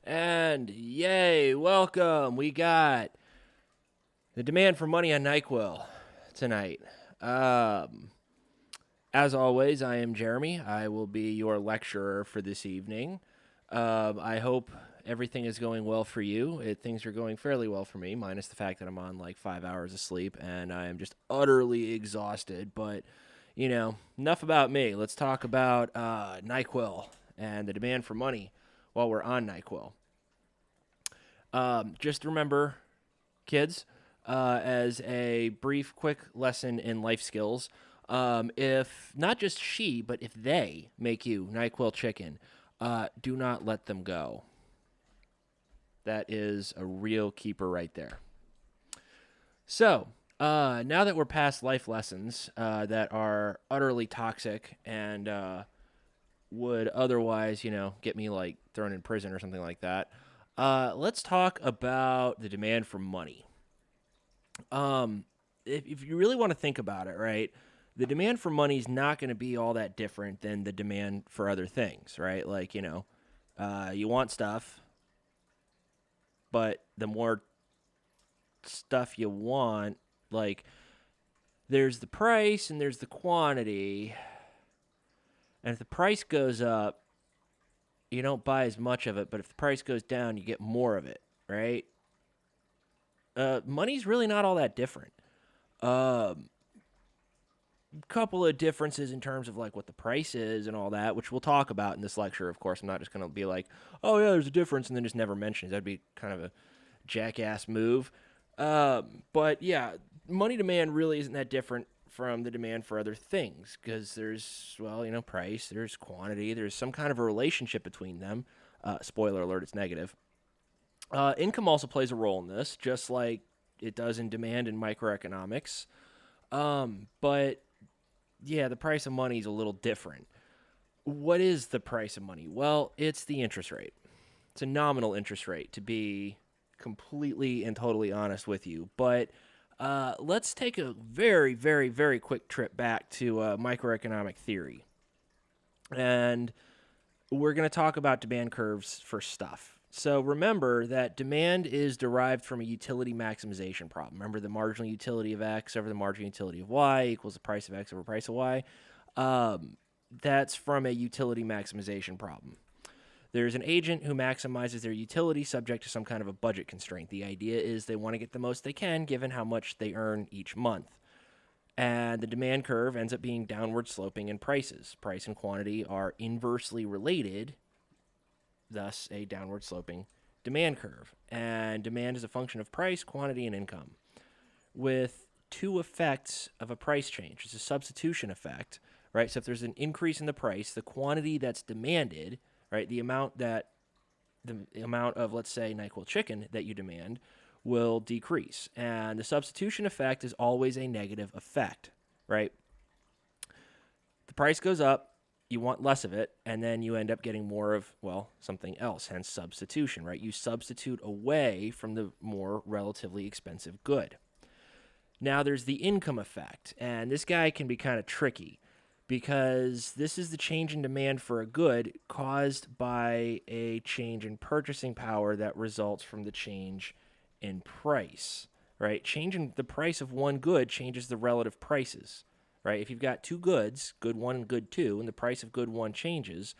And yay, welcome. We got the demand for money on NyQuil tonight. Um, as always, I am Jeremy. I will be your lecturer for this evening. I hope everything is going well for you. Things are going fairly well for me, minus the fact that I'm on like 5 hours of sleep and I am just utterly exhausted. But, enough about me. Let's talk about NyQuil and the demand for money while we're on NyQuil. Just remember, kids, as a brief, quick lesson in life skills, if not just she, but if they make you NyQuil chicken, do not let them go. That is a real keeper right there. So, now that we're past life lessons that are utterly toxic and would otherwise, get me like thrown in prison or something like that, let's talk about the demand for money. If you really want to think about it, right, the demand for money is not going to be all that different than the demand for other things, right? Like, you want stuff, but the more stuff you want, like, there's the price and there's the quantity. And if the price goes up, you don't buy as much of it, but if the price goes down, you get more of it, right? Money's really not all that different. Couple of differences in terms of like what the price is and all that, which we'll talk about in this lecture. Of course, I'm not just going to be like, oh yeah, there's a difference, and then just never mention it. That'd be kind of a jackass move. But yeah, money demand really isn't that different from the demand for other things because there's, price, there's quantity, there's some kind of a relationship between them. Spoiler alert, it's negative. Income also plays a role in this, just like it does in demand in microeconomics. But yeah, the price of money is a little different. What is the price of money? Well, it's the interest rate. It's a nominal interest rate, to be completely and totally honest with you. But let's take a very, very, very quick trip back to microeconomic theory. And we're going to talk about demand curves for stuff. So remember that demand is derived from a utility maximization problem. Remember the marginal utility of x over the marginal utility of y equals the price of x over price of y. That's from a utility maximization problem. There's an agent who maximizes their utility subject to some kind of a budget constraint. The idea is they want to get the most they can given how much they earn each month. And the demand curve ends up being downward sloping in prices. Price and quantity are inversely related, thus a downward sloping demand curve. And demand is a function of price, quantity, and income, with two effects of a price change. It's a substitution effect, right? So if there's an increase in the price, the quantity that's demanded, right, the amount of, let's say, NyQuil chicken that you demand will decrease. And the substitution effect is always a negative effect, right? The price goes up, you want less of it, and then you end up getting more of, something else, hence substitution, right? You substitute away from the more relatively expensive good. Now there's the income effect, and this guy can be kind of tricky because this is the change in demand for a good caused by a change in purchasing power that results from the change in price, right? Changing the price of one good changes the relative prices, right? If you've got two goods, good one and good two, and the price of good one changes,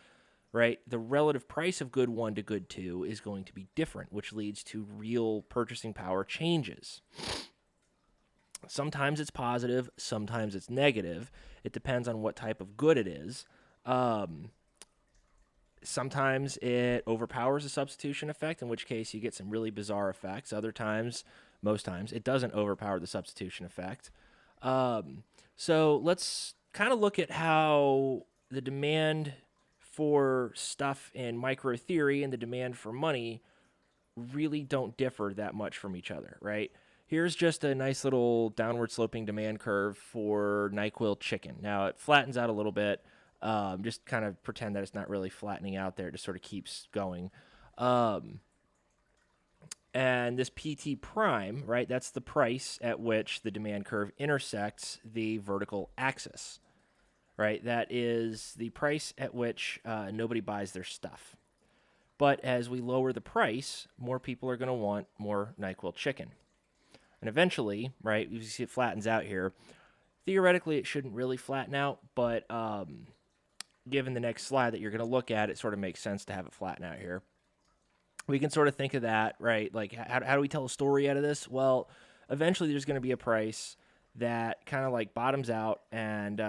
right, the relative price of good one to good two is going to be different, which leads to real purchasing power changes. Sometimes it's positive, sometimes it's negative. It depends on what type of good it is. Sometimes it overpowers the substitution effect, in which case you get some really bizarre effects. Other times, most times, it doesn't overpower the substitution effect. So let's kind of look at how the demand for stuff in micro theory and the demand for money really don't differ that much from each other, right? Here's just a nice little downward sloping demand curve for NyQuil chicken. Now, it flattens out a little bit. Just kind of pretend that it's not really flattening out there. It just sort of keeps going. And this PT prime, right, that's the price at which the demand curve intersects the vertical axis, right? That is the price at which nobody buys their stuff, But as we lower the price, more people are going to want more NyQuil chicken. And eventually, right, you see it flattens out here. Theoretically, it shouldn't really flatten out, but given the next slide that you're going to look at, it sort of makes sense to have it flatten out here. We can sort of think of that, right? Like, how do we tell a story out of this? Well, eventually there's going to be a price that kind of like bottoms out, and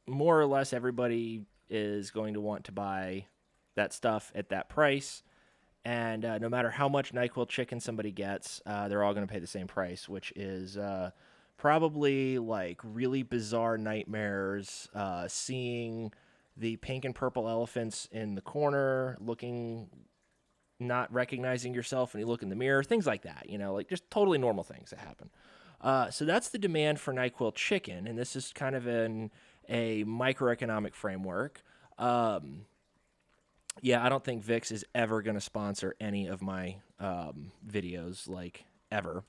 more or less everybody is going to want to buy that stuff at that price. And no matter how much NyQuil chicken somebody gets, they're all going to pay the same price, which is probably like really bizarre nightmares, seeing the pink and purple elephants in the corner, not recognizing yourself when you look in the mirror, things like that, like just totally normal things that happen. So that's the demand for NyQuil chicken, and this is kind of in a microeconomic framework. Yeah, I don't think VIX is ever going to sponsor any of my videos, like ever.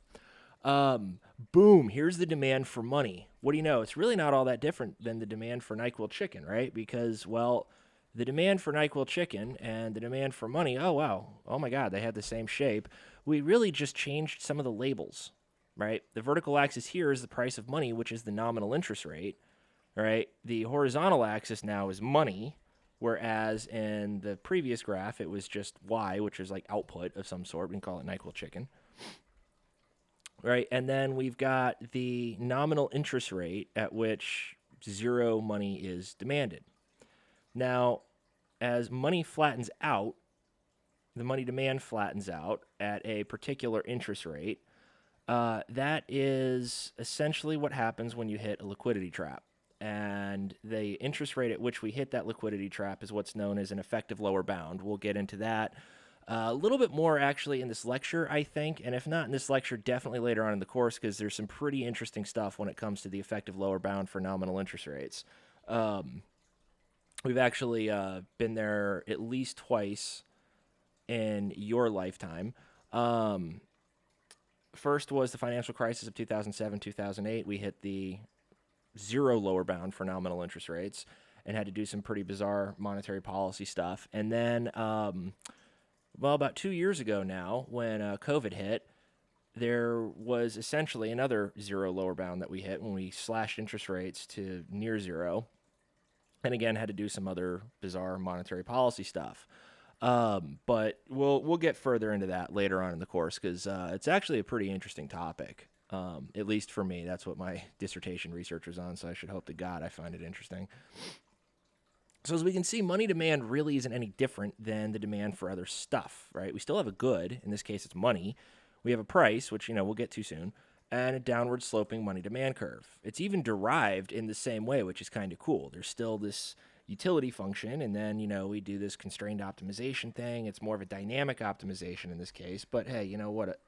Boom, here's the demand for money. What do you know? It's really not all that different than the demand for NyQuil chicken, right? Because, well, the demand for NyQuil chicken and the demand for money, oh, wow. Oh, my God, they had the same shape. We really just changed some of the labels, right? The vertical axis here is the price of money, which is the nominal interest rate, right? The horizontal axis now is money, whereas in the previous graph, it was just Y, which is like output of some sort. We can call it NyQuil chicken. Right, and then we've got the nominal interest rate at which zero money is demanded. Now, as money flattens out, the money demand flattens out at a particular interest rate. That is essentially what happens when you hit a liquidity trap. And the interest rate at which we hit that liquidity trap is what's known as an effective lower bound. We'll get into that a little bit more actually in this lecture, I think, and if not in this lecture, definitely later on in the course, because there's some pretty interesting stuff when it comes to the effective lower bound for nominal interest rates. We've actually been there at least twice in your lifetime. First was the financial crisis of 2007, 2008. We hit the zero lower bound for nominal interest rates and had to do some pretty bizarre monetary policy stuff. And then well, about 2 years ago now, when COVID hit, there was essentially another zero lower bound that we hit when we slashed interest rates to near zero, and again had to do some other bizarre monetary policy stuff. But we'll get further into that later on in the course, because it's actually a pretty interesting topic, at least for me. That's what my dissertation research was on, so I should hope to God I find it interesting. So as we can see, money demand really isn't any different than the demand for other stuff, right? We still have a good, in this case it's money. We have a price, which, we'll get to soon, and a downward sloping money demand curve. It's even derived in the same way, which is kind of cool. There's still this utility function, and then, we do this constrained optimization thing. It's more of a dynamic optimization in this case, but hey,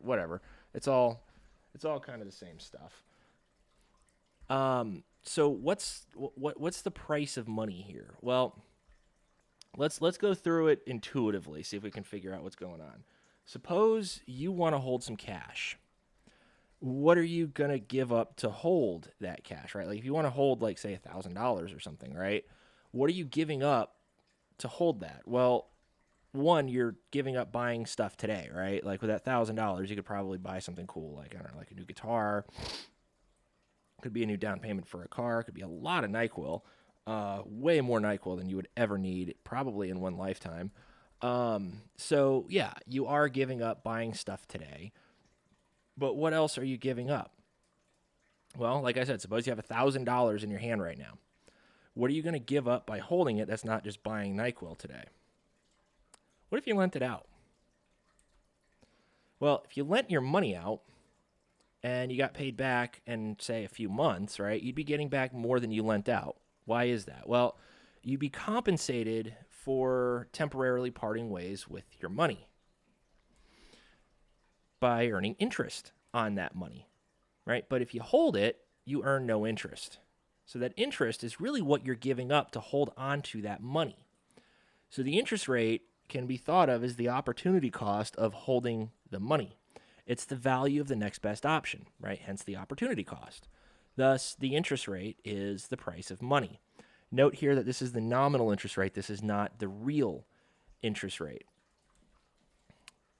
whatever. It's all kind of the same stuff. So what's the price of money here? Well, let's go through it intuitively, see if we can figure out what's going on. Suppose you want to hold some cash. What are you going to give up to hold that cash, right? Like if you want to hold, like, say, $1,000 or something, right? What are you giving up to hold that? Well, one, you're giving up buying stuff today, right? Like with that $1,000, you could probably buy something cool, like, I don't know, like a new guitar. Could be a new down payment for a car. Could be a lot of NyQuil, way more NyQuil than you would ever need, probably in one lifetime. So yeah, you are giving up buying stuff today. But what else are you giving up? Well, like I said, suppose you have $1,000 in your hand right now. What are you going to give up by holding it that's not just buying NyQuil today? What if you lent it out? Well, if you lent your money out, and you got paid back in, say, a few months, right, you'd be getting back more than you lent out. Why is that? Well, you'd be compensated for temporarily parting ways with your money by earning interest on that money, right? But if you hold it, you earn no interest. So that interest is really what you're giving up to hold on to that money. So the interest rate can be thought of as the opportunity cost of holding the money. It's the value of the next best option, right? Hence the opportunity cost. Thus, the interest rate is the price of money. Note here that this is the nominal interest rate. This is not the real interest rate.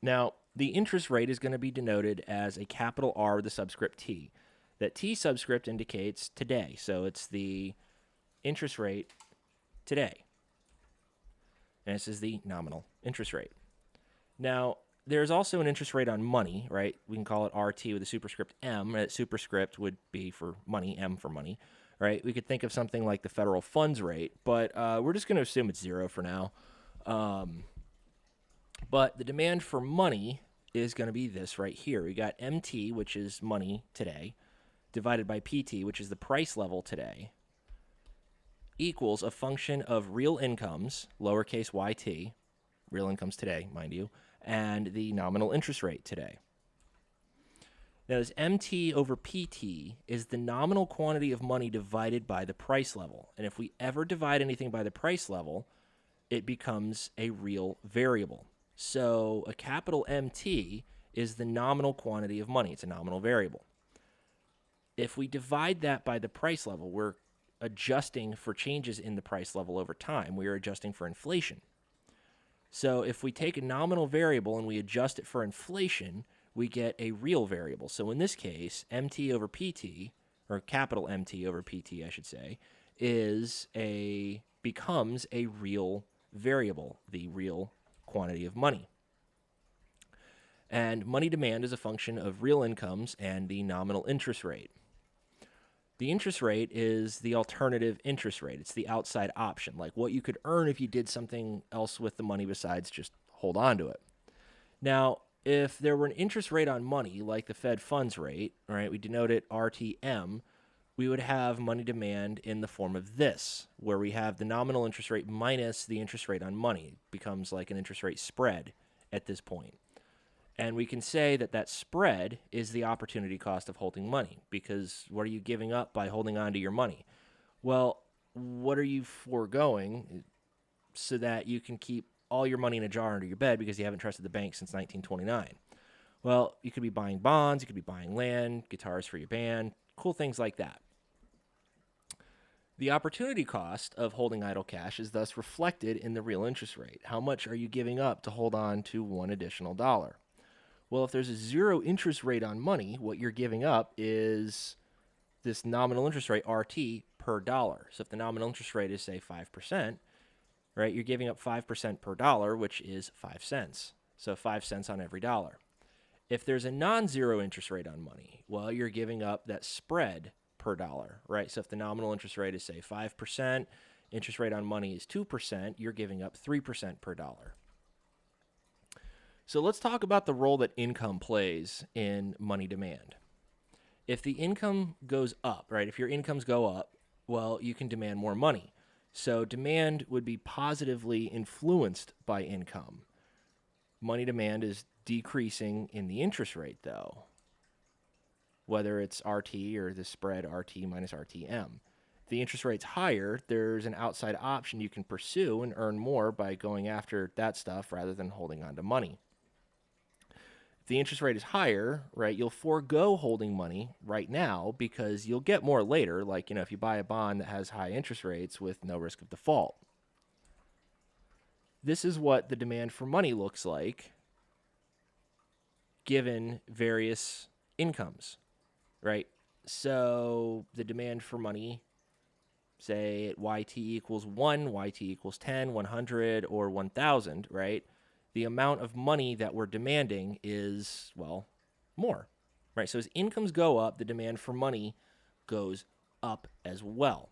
Now, the interest rate is going to be denoted as a capital R with a subscript T. That T subscript indicates today, so it's the interest rate today. And this is the nominal interest rate. Now, there's also an interest rate on money, right? We can call it RT with a superscript M. That superscript would be for money, M for money, right? We could think of something like the federal funds rate, but we're just going to assume it's 0 for now. But the demand for money is going to be this right here. We got MT, which is money today, divided by PT, which is the price level today, equals a function of real incomes, lowercase yt, real incomes today, mind you, and the nominal interest rate today. Now, this MT over PT is the nominal quantity of money divided by the price level. And if we ever divide anything by the price level, it becomes a real variable. So a capital MT is the nominal quantity of money. It's a nominal variable. If we divide that by the price level, we're adjusting for changes in the price level over time. We are adjusting for inflation. So if we take a nominal variable and we adjust it for inflation, we get a real variable. So in this case, MT over PT, or capital MT over PT, I should say, becomes a real variable, the real quantity of money. And money demand is a function of real incomes and the nominal interest rate. The interest rate is the alternative interest rate. It's the outside option, like what you could earn if you did something else with the money besides just hold on to it. Now, if there were an interest rate on money, like the Fed funds rate, right, we denote it RTM, we would have money demand in the form of this, where we have the nominal interest rate minus the interest rate on money. It becomes like an interest rate spread at this point. And we can say that that spread is the opportunity cost of holding money, because what are you giving up by holding on to your money? Well, what are you foregoing so that you can keep all your money in a jar under your bed because you haven't trusted the bank since 1929? Well, you could be buying bonds, you could be buying land, guitars for your band, cool things like that. The opportunity cost of holding idle cash is thus reflected in the real interest rate. How much are you giving up to hold on to one additional dollar? Well, if there's a 0 interest rate on money, what you're giving up is this nominal interest rate, RT, per dollar. So if the nominal interest rate is, say, 5%, right, you're giving up 5% per dollar, which is 5 cents. So 5 cents on every dollar. If there's a non-zero interest rate on money, well, you're giving up that spread per dollar, right? So if the nominal interest rate is, say, 5%, interest rate on money is 2%, you're giving up 3% per dollar. So let's talk about the role that income plays in money demand. If the income goes up, right, if your incomes go up, well, you can demand more money. So demand would be positively influenced by income. Money demand is decreasing in the interest rate, though, whether it's RT or the spread RT minus RTM. If the interest rate's higher, there's an outside option you can pursue and earn more by going after that stuff rather than holding on to money. If the interest rate is higher, right, you'll forego holding money right now because you'll get more later, like, if you buy a bond that has high interest rates with no risk of default. This is what the demand for money looks like given various incomes, right? So the demand for money, say at YT equals 1, YT equals 10, 100, or 1,000, right? The amount of money that we're demanding is, well, more, right? So as incomes go up, the demand for money goes up as well.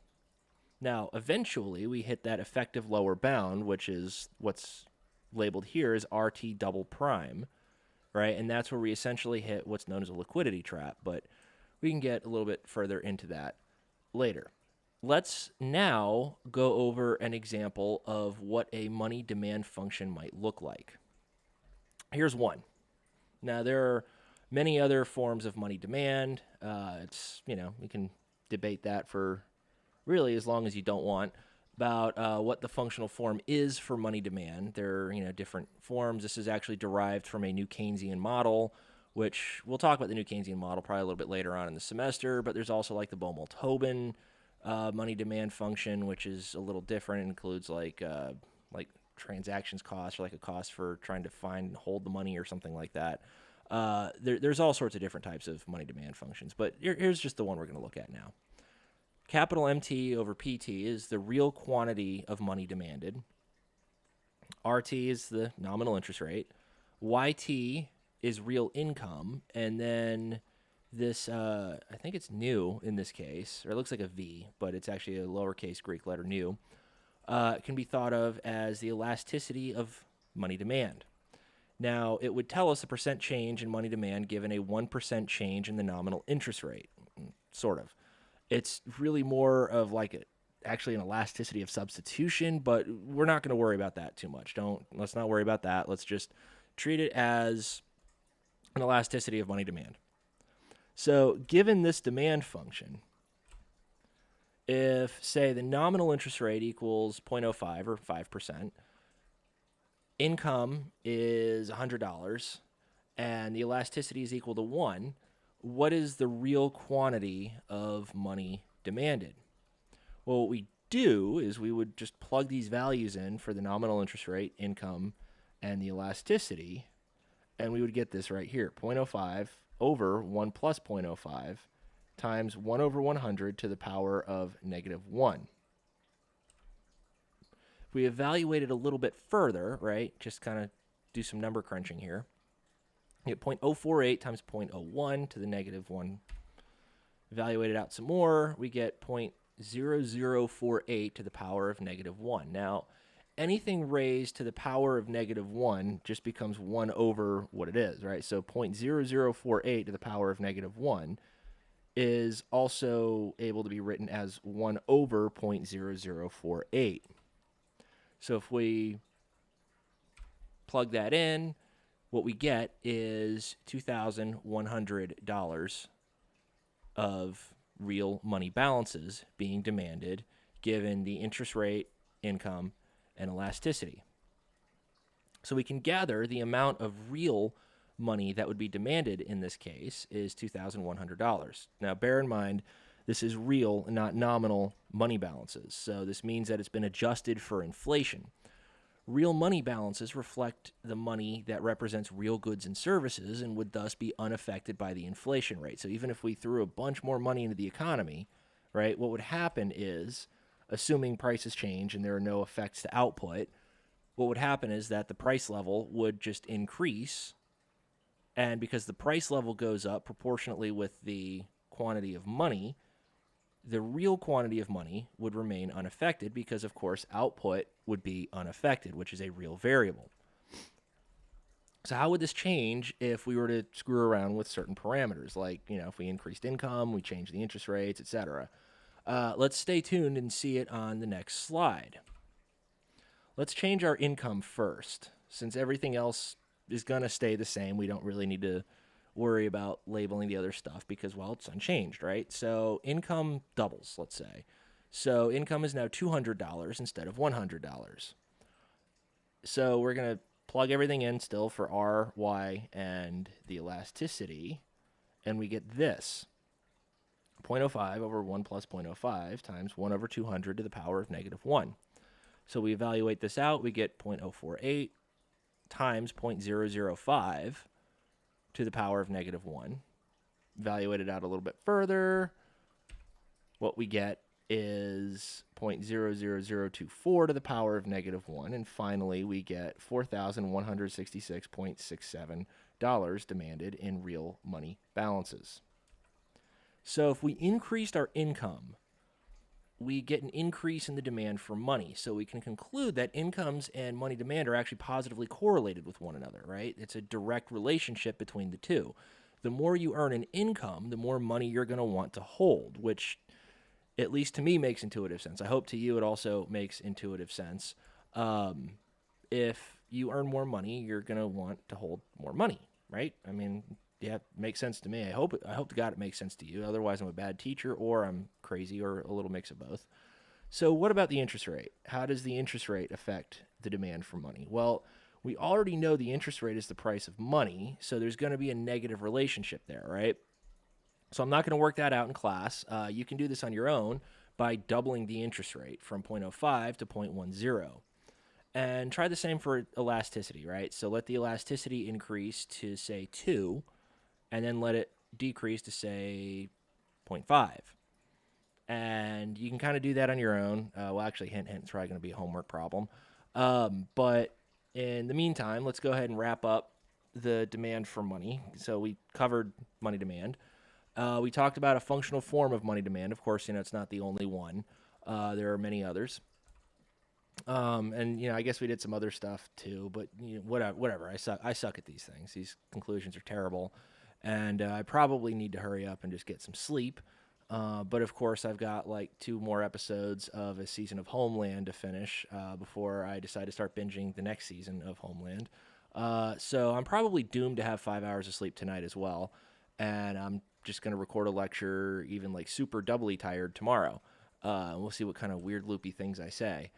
Now, eventually, we hit that effective lower bound, which is what's labeled here as RT double prime, right? And that's where we essentially hit what's known as a liquidity trap, but we can get a little bit further into that later. Let's now go over an example of what a money demand function might look like. Here's one. Now, there are many other forms of money demand. We can debate that for really as long as you don't want, about what the functional form is for money demand. There are, different forms. This is actually derived from a new Keynesian model, which we'll talk about the new Keynesian model probably a little bit later on in the semester, but there's also like the Baumol-Tobin money demand function, which is a little different. It includes like transactions cost or like a cost for trying to find and hold the money or something like that. There's all sorts of different types of money demand functions, but here's just the one we're going to look at now. Capital MT over PT is the real quantity of money demanded. RT is the nominal interest rate. YT is real income. And then this, I think it's nu in this case, or it looks like a V, but it's actually a lowercase Greek letter nu, can be thought of as the elasticity of money demand. Now, it would tell us the percent change in money demand given a 1% change in the nominal interest rate, sort of. It's really more of like actually an elasticity of substitution, but we're not going to worry about that too much. Let's not worry about that. Let's just treat it as an elasticity of money demand. So given this demand function, if, say, the nominal interest rate equals 0.05 or 5%, income is $100, and the elasticity is equal to 1, what is the real quantity of money demanded? Well, what we do is we would just plug these values in for the nominal interest rate, income, and the elasticity, and we would get this right here, 0.05 over 1 plus 0.05 times 1 over 100 to the power of negative 1. If we evaluate it a little bit further, right, just kind of do some number crunching here, you get 0.048 times 0.01 to the negative 1. Evaluate it out some more, we get 0.0048 to the power of negative 1. Now, anything raised to the power of negative 1 just becomes 1 over what it is, right? So 0.0048 to the power of negative 1 is also able to be written as 1 over 0.0048. So if we plug that in, what we get is $2,100 of real money balances being demanded given the interest rate, income, and elasticity. So we can gather the amount of real money that would be demanded in this case is $2,100. Now, bear in mind, this is real and not nominal money balances. So this means that it's been adjusted for inflation. Real money balances reflect the money that represents real goods and services and would thus be unaffected by the inflation rate. So even if we threw a bunch more money into the economy, right, what would happen is, assuming prices change and there are no effects to output, what would happen is that the price level would just increase. And because the price level goes up proportionately with the quantity of money, the real quantity of money would remain unaffected because, of course, output would be unaffected, which is a real variable. So how would this change if we were to screw around with certain parameters? Like, if we increased income, we changed the interest rates, etc. Let's stay tuned and see it on the next slide. Let's change our income first. Since everything else is going to stay the same, we don't really need to worry about labeling the other stuff because, well, it's unchanged, right? So income doubles, let's say. So income is now $200 instead of $100. So we're going to plug everything in still for R, Y, and the elasticity, and we get this. 0.05 over 1 plus 0.05 times 1 over 200 to the power of negative 1. So we evaluate this out, we get 0.048 times 0.005 to the power of negative 1. Evaluate it out a little bit further. What we get is 0.00024 to the power of negative 1. And finally, we get $4,166.67 demanded in real money balances. So if we increased our income, we get an increase in the demand for money. So we can conclude that incomes and money demand are actually positively correlated with one another, right? It's a direct relationship between the two. The more you earn in income, the more money you're going to want to hold, which, at least to me, makes intuitive sense. I hope to you it also makes intuitive sense. If you earn more money, you're going to want to hold more money, right? I mean, yeah, it makes sense to me. I hope to God it makes sense to you. Otherwise, I'm a bad teacher or I'm crazy or a little mix of both. So what about the interest rate? How does the interest rate affect the demand for money? Well, we already know the interest rate is the price of money, so there's going to be a negative relationship there, right? So I'm not going to work that out in class. You can do this on your own by doubling the interest rate from 0.05 to 0.10. And try the same for elasticity, right? So let the elasticity increase to, say, 2, and then let it decrease to, say, 0.5. And you can kind of do that on your own. Well, actually, hint, hint, it's probably going to be a homework problem. But in the meantime, let's go ahead and wrap up the demand for money. So we covered money demand. We talked about a functional form of money demand. Of course, it's not the only one. There are many others. And I guess we did some other stuff too. But whatever. I suck at these things. These conclusions are terrible, and I probably need to hurry up and just get some sleep. But of course, I've got like 2 more episodes of a season of Homeland to finish before I decide to start binging the next season of Homeland. So I'm probably doomed to have 5 hours of sleep tonight as well. And I'm just going to record a lecture, even like super doubly tired tomorrow. We'll see what kind of weird loopy things I say.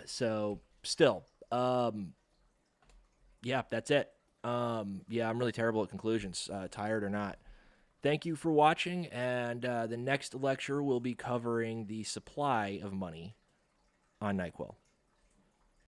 So still, yeah, that's it. Yeah, I'm really terrible at conclusions, tired or not. Thank you for watching, and the next lecture will be covering the supply of money on NyQuil.